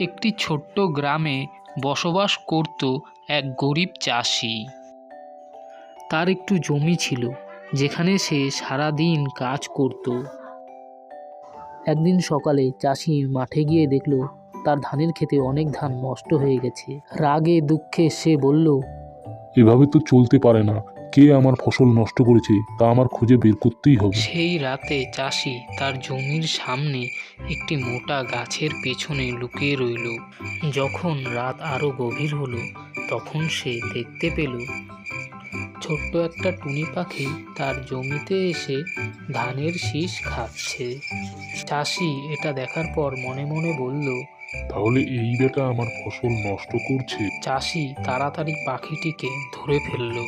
একটি ছোট্ট গ্রামে বসবাস করত এক গরিব চাষি। তার একটু জমি ছিল, যেখানে সে সারাদিন কাজ করত। একদিন সকালে চাষি মাঠে গিয়ে দেখল তার ধানের ক্ষেতে অনেক ধান নষ্ট হয়ে গেছে। রাগে দুঃখে সে বলল, এভাবে তো চলতে পারে না। কে আমার ফসল নষ্ট করেছে তা আমার খুঁজে বের করতেই হবে। সেই রাতে চাষি তার জমির সামনে একটি মোটা গাছের পেছনে লুকিয়ে রইল। যখন রাত আরো গভীর হলো, তখন সে দেখতে পেল ছোট্ট একটা টুনি পাখি তার জমিতে এসে ধানের শীষ খাচ্ছে। চাষি এটা দেখার পর মনে মনে বলল, তাহলে এই বেটা আমার ফসল নষ্ট করছে। চাষি তাড়াতাড়ি পাখিটিকে ধরে ফেলল।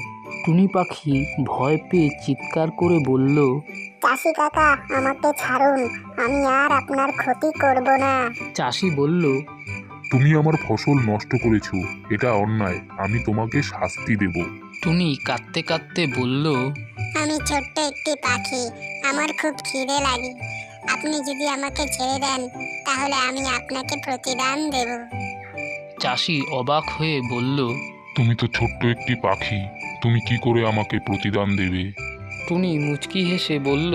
টুনি পাখি ভয় পেয়ে চিৎকার করে বলল, চাষি কাকা, আমাকে ছাড়ুন, আমি আর আপনার ক্ষতি করব না। চাষি বলল, তুমি আমার ফসল নষ্ট করেছো, এটা অন্যায়, আমি তোমাকে শাস্তি দেব। টুনি কাঁদতে কাঁদতে বলল, আমি ছোট্ট একটি পাখি, আমার খুব খিদে লাগে। আপনি যদি আমাকে ছেড়ে দেন, তাহলে আমি আপনাকে প্রতিদান দেব। চাষি অবাক হয়ে বলল, তুমি তো ছোট্ট একটি পাখি, তুমি কি করে আমাকে প্রতিদান দেবে? টুনি মুচকি হেসে বলল,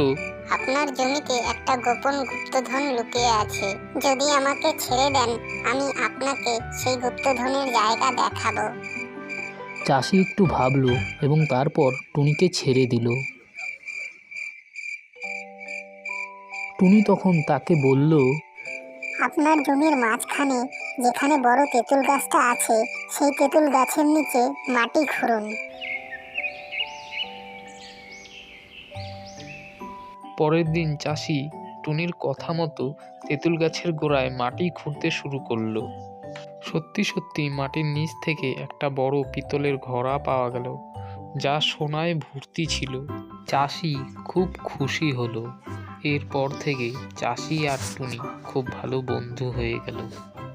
আপনার জমিতে একটা গোপন গুপ্তধন লুকিয়ে আছে। যদি আমাকে ছেড়ে দেন, আমি আপনাকে সেই গুপ্তধনের জায়গা দেখাবো। চাষি একটু ভাবল এবং তারপর টুনিকে ছেড়ে দিল। টুনি তখন তাকে বলল, আপনার জমির মাঝখানে যেখানে বড় তেঁতুল গাছটা আছে, সেই তেঁতুল গাছের নিচে মাটি খুঁড়ুন। পরের দিন চাষি টুনির কথা মতো তেঁতুল গাছের গোড়ায় মাটি খুঁড়তে শুরু করলো। সত্যি সত্যি মাটির নিচ থেকে একটা বড় পিতলের ঘড়া পাওয়া গেল, যা সোনায় ভর্তি ছিল। চাষি খুব খুশি হলো। এরপর থেকে চাষি আর টুনি খুব ভালো বন্ধু হয়ে গেল।